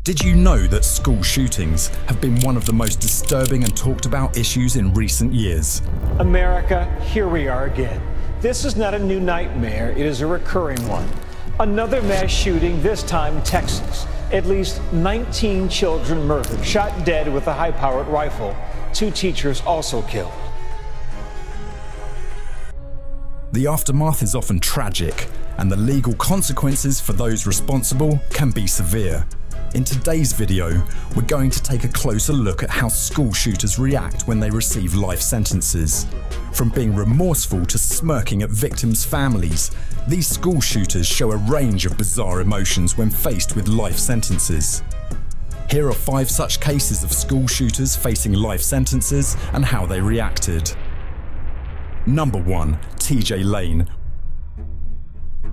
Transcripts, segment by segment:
Did you know that school shootings have been one of the most disturbing and talked about issues in recent years? America, here we are again. This is not a new nightmare, it is a recurring one. Another mass shooting, this time Texas. At least 19 children murdered, shot dead with a high-powered rifle. 2 teachers also killed. The aftermath is often tragic, and the legal consequences for those responsible can be severe. In today's video, we're going to take a closer look at how school shooters react when they receive life sentences. From being remorseful to smirking at victims' families, these school shooters show a range of bizarre emotions when faced with life sentences. Here are 5 such cases of school shooters facing life sentences and how they reacted. Number 1. TJ Lane.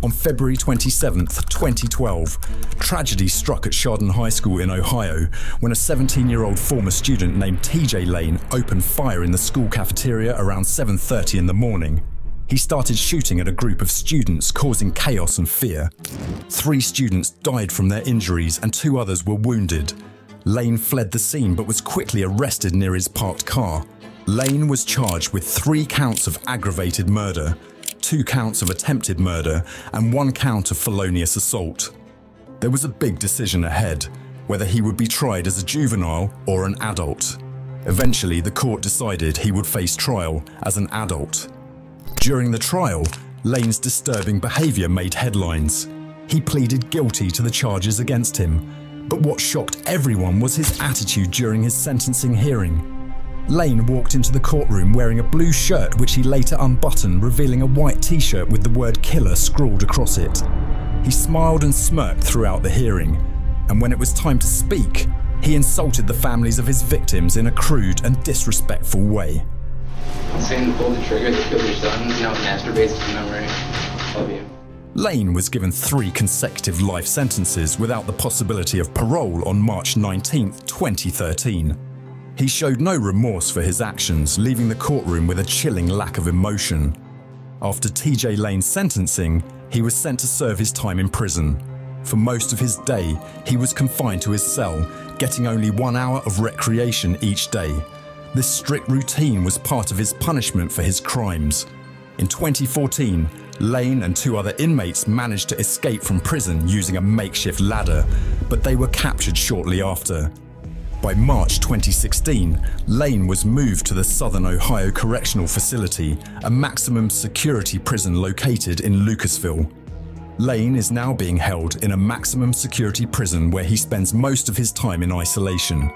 On February 27, 2012, tragedy struck at Sharpe High School in Ohio when a 17-year-old former student named TJ Lane opened fire in the school cafeteria around 7:30 in the morning. He started shooting at a group of students, causing chaos and fear. 3 students died from their injuries and 2 others were wounded. Lane fled the scene but was quickly arrested near his parked car. Lane was charged with 3 counts of aggravated murder, 2 counts of attempted murder, and 1 count of felonious assault. There was a big decision ahead, whether he would be tried as a juvenile or an adult. Eventually, the court decided he would face trial as an adult. During the trial, Lane's disturbing behavior made headlines. He pleaded guilty to the charges against him, but what shocked everyone was his attitude during his sentencing hearing. Lane walked into the courtroom wearing a blue shirt which he later unbuttoned, revealing a white t-shirt with the word killer scrawled across it. He smiled and smirked throughout the hearing, and when it was time to speak, he insulted the families of his victims in a crude and disrespectful way. Saying to pull the trigger that killed your son, masturbates to memory of you. Lane was given 3 consecutive life sentences without the possibility of parole on March 19, 2013. He showed no remorse for his actions, leaving the courtroom with a chilling lack of emotion. After TJ Lane's sentencing, he was sent to serve his time in prison. For most of his day, he was confined to his cell, getting only 1 hour of recreation each day. This strict routine was part of his punishment for his crimes. In 2014, Lane and 2 other inmates managed to escape from prison using a makeshift ladder, but they were captured shortly after. By March 2016, Lane was moved to the Southern Ohio Correctional Facility, a maximum security prison located in Lucasville. Lane is now being held in a maximum security prison where he spends most of his time in isolation.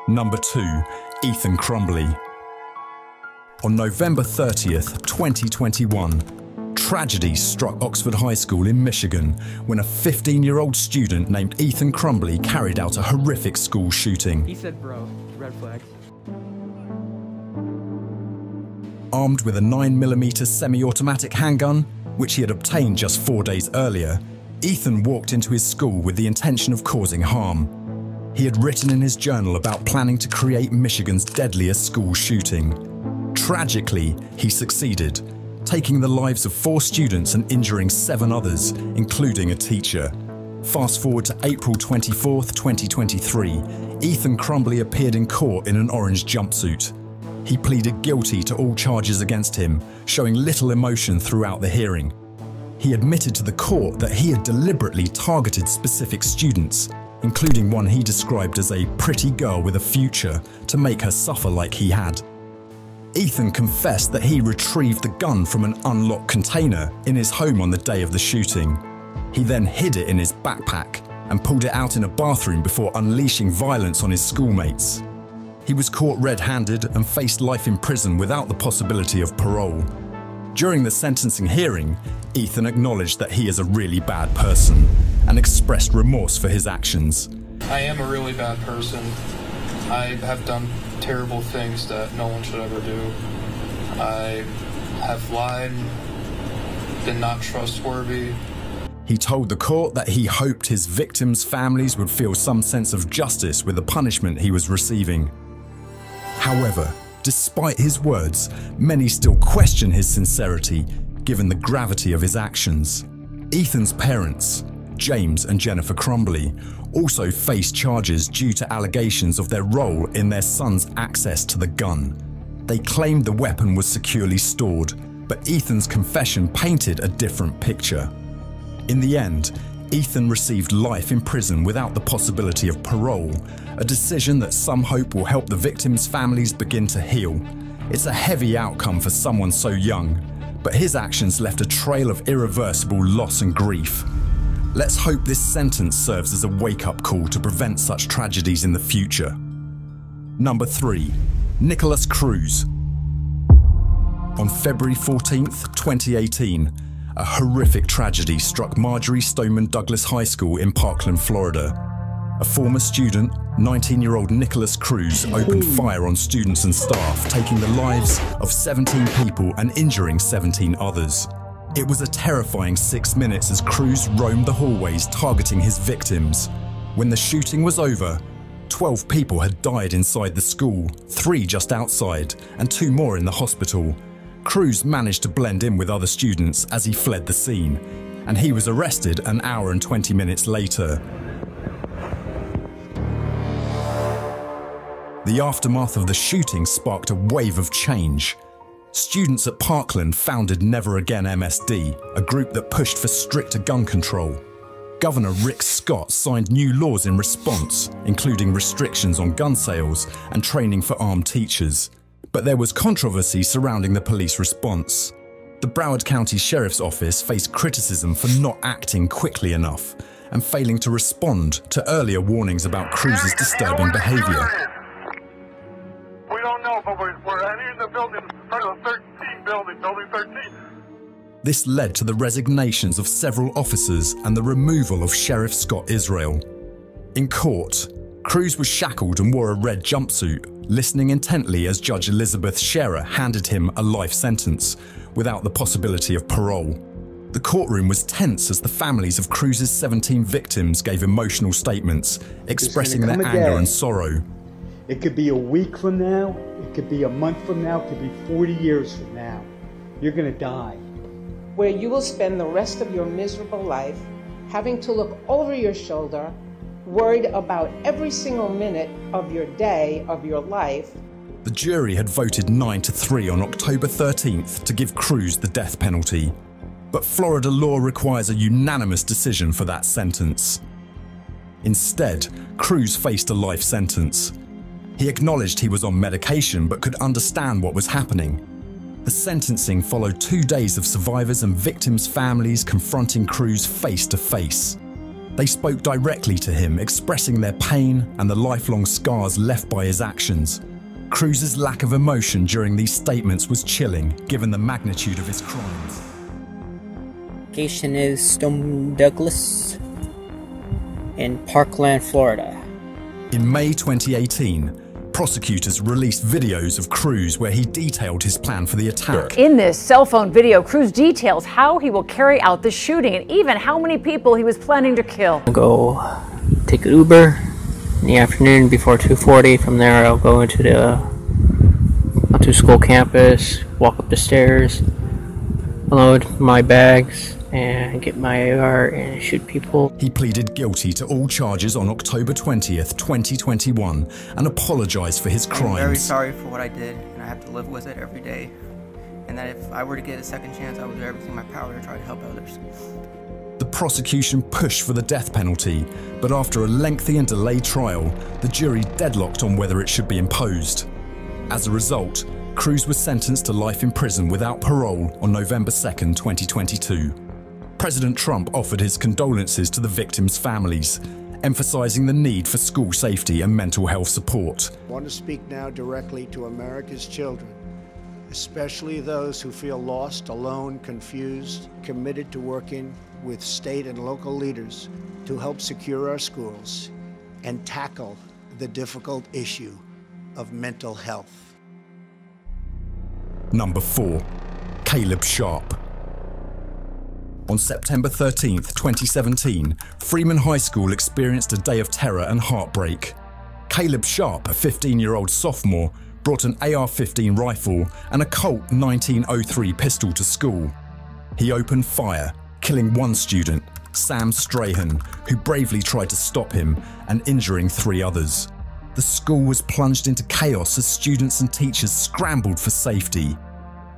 Number 2. Ethan Crumbley. On November 30th, 2021, tragedy struck Oxford High School in Michigan when a 15-year-old student named Ethan Crumbley carried out a horrific school shooting. He said, bro, red flag. Armed with a 9mm semi-automatic handgun, which he had obtained just 4 days earlier, Ethan walked into his school with the intention of causing harm. He had written in his journal about planning to create Michigan's deadliest school shooting. Tragically, he succeeded, taking the lives of 4 students and injuring 7 others, including a teacher. Fast forward to April 24, 2023, Ethan Crumbley appeared in court in an orange jumpsuit. He pleaded guilty to all charges against him, showing little emotion throughout the hearing. He admitted to the court that he had deliberately targeted specific students, including one he described as a pretty girl with a future, to make her suffer like he had. Ethan confessed that he retrieved the gun from an unlocked container in his home on the day of the shooting. He then hid it in his backpack and pulled it out in a bathroom before unleashing violence on his schoolmates. He was caught red-handed and faced life in prison without the possibility of parole. During the sentencing hearing, Ethan acknowledged that he is a really bad person and expressed remorse for his actions. I am a really bad person. I have done terrible things that no one should ever do. I have lied, been not trustworthy. He told the court that he hoped his victims' families would feel some sense of justice with the punishment he was receiving. However, despite his words, many still question his sincerity, given the gravity of his actions. Ethan's parents, James and Jennifer Crumbley, also faced charges due to allegations of their role in their son's access to the gun. They claimed the weapon was securely stored, but Ethan's confession painted a different picture. In the end, Ethan received life in prison without the possibility of parole, a decision that some hope will help the victims' families begin to heal. It's a heavy outcome for someone so young, but his actions left a trail of irreversible loss and grief. Let's hope this sentence serves as a wake-up call to prevent such tragedies in the future. Number 3. Nikolas Cruz. On February 14th, 2018, a horrific tragedy struck Marjorie Stoneman Douglas High School in Parkland, Florida. A former student, 19-year-old Nikolas Cruz, opened fire on students and staff, taking the lives of 17 people and injuring 17 others. It was a terrifying 6 minutes as Cruz roamed the hallways targeting his victims. When the shooting was over, 12 people had died inside the school, 3 just outside, and 2 more in the hospital. Cruz managed to blend in with other students as he fled the scene, and he was arrested an hour and 20 minutes later. The aftermath of the shooting sparked a wave of change. Students at Parkland founded Never Again MSD, a group that pushed for stricter gun control. Governor Rick Scott signed new laws in response, including restrictions on gun sales and training for armed teachers. But there was controversy surrounding the police response. The Broward County Sheriff's Office faced criticism for not acting quickly enough and failing to respond to earlier warnings about Cruz's disturbing behavior. We don't know, but we're entering the building, front of the 13 building, building 13. This led to the resignations of several officers and the removal of Sheriff Scott Israel. In court, Cruz was shackled and wore a red jumpsuit, listening intently as Judge Elizabeth Scherer handed him a life sentence, without the possibility of parole. The courtroom was tense as the families of Cruz's 17 victims gave emotional statements, expressing their anger and sorrow. It could be a week from now, it could be a month from now, it could be 40 years from now. You're gonna die. Where you will spend the rest of your miserable life having to look over your shoulder, worried about every single minute of your day, of your life. The jury had voted 9-3 on October 13th to give Cruz the death penalty. But Florida law requires a unanimous decision for that sentence. Instead, Cruz faced a life sentence. He acknowledged he was on medication but could understand what was happening. The sentencing followed 2 days of survivors and victims' families confronting Cruz face to face. They spoke directly to him, expressing their pain and the lifelong scars left by his actions. Cruz's lack of emotion during these statements was chilling, given the magnitude of his crimes. Location is Stoneman Douglas in Parkland, Florida. In May 2018, prosecutors released videos of Cruz where he detailed his plan for the attack. In this cell phone video, Cruz details how he will carry out the shooting and even how many people he was planning to kill. I'll go take an Uber in the afternoon before 2:40. From there, I'll go onto school campus, walk up the stairs, unload my bags, and get my AR and shoot people. He pleaded guilty to all charges on October 20th, 2021 and apologized for his crimes. I'm very sorry for what I did, and I have to live with it every day. And that if I were to get a second chance, I would do everything in my power to try to help others. The prosecution pushed for the death penalty, but after a lengthy and delayed trial, the jury deadlocked on whether it should be imposed. As a result, Cruz was sentenced to life in prison without parole on November 2nd, 2022. President Trump offered his condolences to the victims' families, emphasizing the need for school safety and mental health support. I want to speak now directly to America's children, especially those who feel lost, alone, confused, committed to working with state and local leaders to help secure our schools and tackle the difficult issue of mental health. Number 4. Caleb Sharpe. On September 13th, 2017, Freeman High School experienced a day of terror and heartbreak. Caleb Sharpe, a 15-year-old sophomore, brought an AR-15 rifle and a Colt 1903 pistol to school. He opened fire, killing one student Sam Strahan, who bravely tried to stop him and injuring 3 others. The school was plunged into chaos as students and teachers scrambled for safety.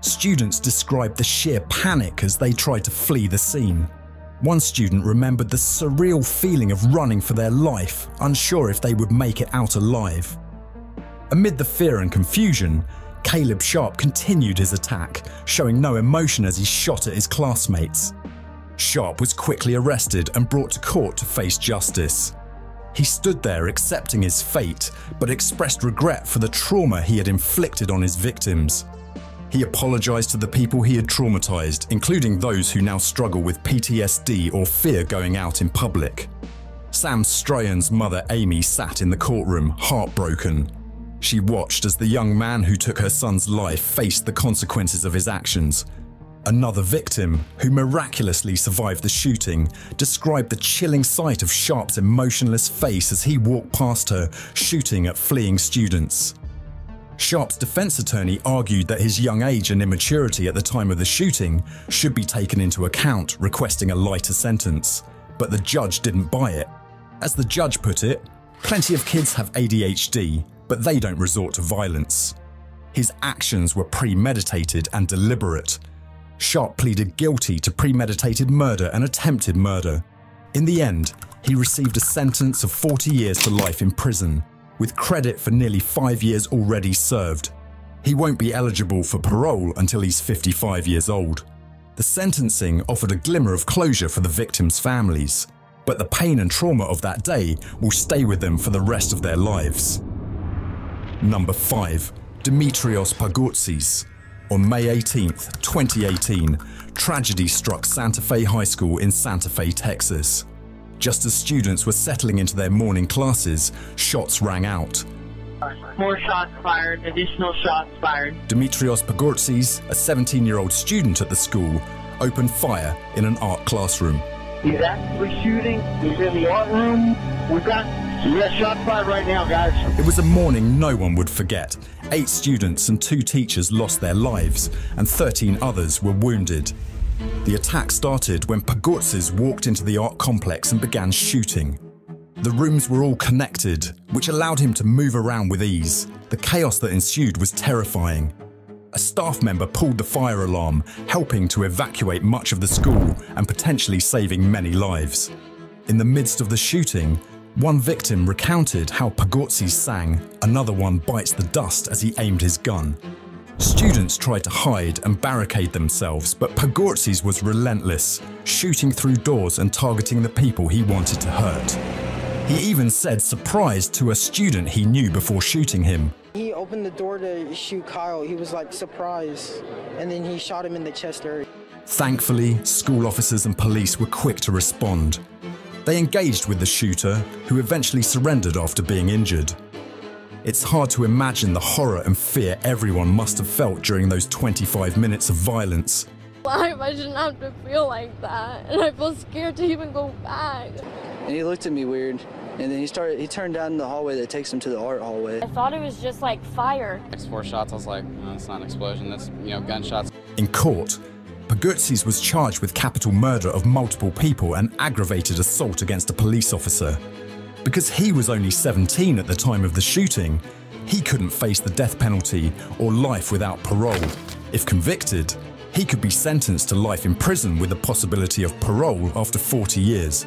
Students described the sheer panic as they tried to flee the scene. One student remembered the surreal feeling of running for their life, unsure if they would make it out alive. Amid the fear and confusion, Caleb Sharpe continued his attack, showing no emotion as he shot at his classmates. Sharpe was quickly arrested and brought to court to face justice. He stood there accepting his fate, but expressed regret for the trauma he had inflicted on his victims. He apologized to the people he had traumatized, including those who now struggle with PTSD or fear going out in public. Sam Strahan's mother Amy sat in the courtroom, heartbroken. She watched as the young man who took her son's life faced the consequences of his actions. Another victim, who miraculously survived the shooting, described the chilling sight of Sharpe's emotionless face as he walked past her, shooting at fleeing students. Sharpe's defense attorney argued that his young age and immaturity at the time of the shooting should be taken into account, requesting a lighter sentence. But the judge didn't buy it. As the judge put it, plenty of kids have ADHD, but they don't resort to violence. His actions were premeditated and deliberate. Sharpe pleaded guilty to premeditated murder and attempted murder. In the end, he received a sentence of 40 years to life in prison, with credit for nearly 5 years already served. He won't be eligible for parole until he's 55 years old. The sentencing offered a glimmer of closure for the victims' families, but the pain and trauma of that day will stay with them for the rest of their lives. Number 5. Dimitrios Pagourtzis. On May 18, 2018, tragedy struck Santa Fe High School in Santa Fe, Texas. Just as students were settling into their morning classes, shots rang out. More shots fired, additional shots fired. Dimitrios Pagourtzis, a 17-year-old student at the school, opened fire in an art classroom. He's actively shooting. He's in the art room. We got shots fired right now, guys. It was a morning no one would forget. 8 students and 2 teachers lost their lives, and 13 others were wounded. The attack started when Pagourtzis walked into the art complex and began shooting. The rooms were all connected, which allowed him to move around with ease. The chaos that ensued was terrifying. A staff member pulled the fire alarm, helping to evacuate much of the school and potentially saving many lives. In the midst of the shooting, one victim recounted how Pagourtzis sang, "Another one bites the dust" as he aimed his gun. Students tried to hide and barricade themselves, but Pagourtzis was relentless, shooting through doors and targeting the people he wanted to hurt. He even said surprised to a student he knew before shooting him. He opened the door to shoot Kyle. He was like surprised, and then he shot him in the chest area. Thankfully, school officers and police were quick to respond. They engaged with the shooter, who eventually surrendered after being injured. It's hard to imagine the horror and fear everyone must have felt during those 25 minutes of violence. I shouldn't have to feel like that, and I feel scared to even go back. And he looked at me weird, and then he turned down the hallway that takes him to the art hallway. I thought it was just like fire. Next 4 shots, I was like, oh, it's not an explosion, that's, gunshots. In court, Pagourtzis was charged with capital murder of multiple people and aggravated assault against a police officer. Because he was only 17 at the time of the shooting, he couldn't face the death penalty or life without parole. If convicted, he could be sentenced to life in prison with the possibility of parole after 40 years.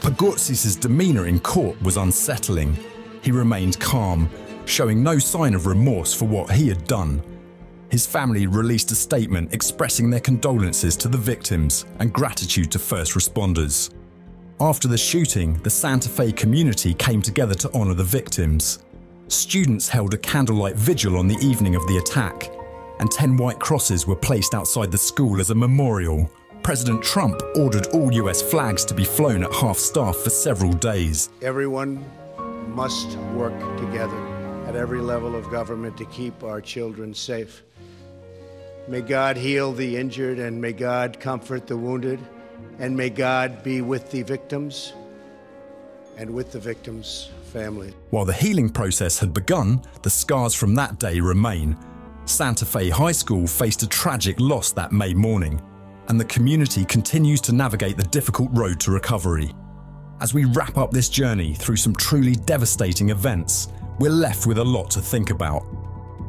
Pagourtzis' demeanor in court was unsettling. He remained calm, showing no sign of remorse for what he had done. His family released a statement expressing their condolences to the victims and gratitude to first responders. After the shooting, the Santa Fe community came together to honor the victims. Students held a candlelight vigil on the evening of the attack, and 10 white crosses were placed outside the school as a memorial. President Trump ordered all US flags to be flown at half-staff for several days. Everyone must work together at every level of government to keep our children safe. May God heal the injured, and may God comfort the wounded, and may God be with the victims and with the victims' families. While the healing process had begun, the scars from that day remain. Santa Fe High School faced a tragic loss that May morning. and the community continues to navigate the difficult road to recovery. As we wrap up this journey through some truly devastating events, we're left with a lot to think about.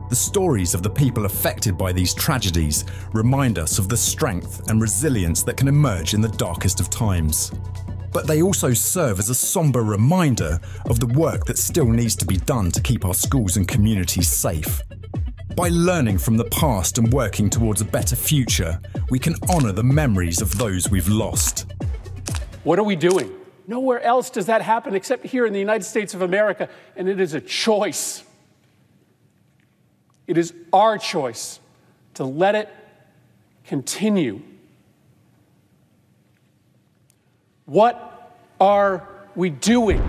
The stories of the people affected by these tragedies remind us of the strength and resilience that can emerge in the darkest of times. But they also serve as a somber reminder of the work that still needs to be done to keep our schools and communities safe. By learning from the past and working towards a better future, we can honour the memories of those we've lost. What are we doing? Nowhere else does that happen except here in the United States of America, and it is a choice. It is our choice to let it continue. What are we doing?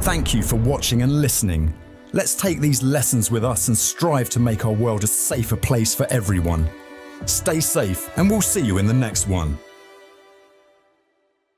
Thank you for watching and listening. Let's take these lessons with us and strive to make our world a safer place for everyone. Stay safe, and we'll see you in the next one.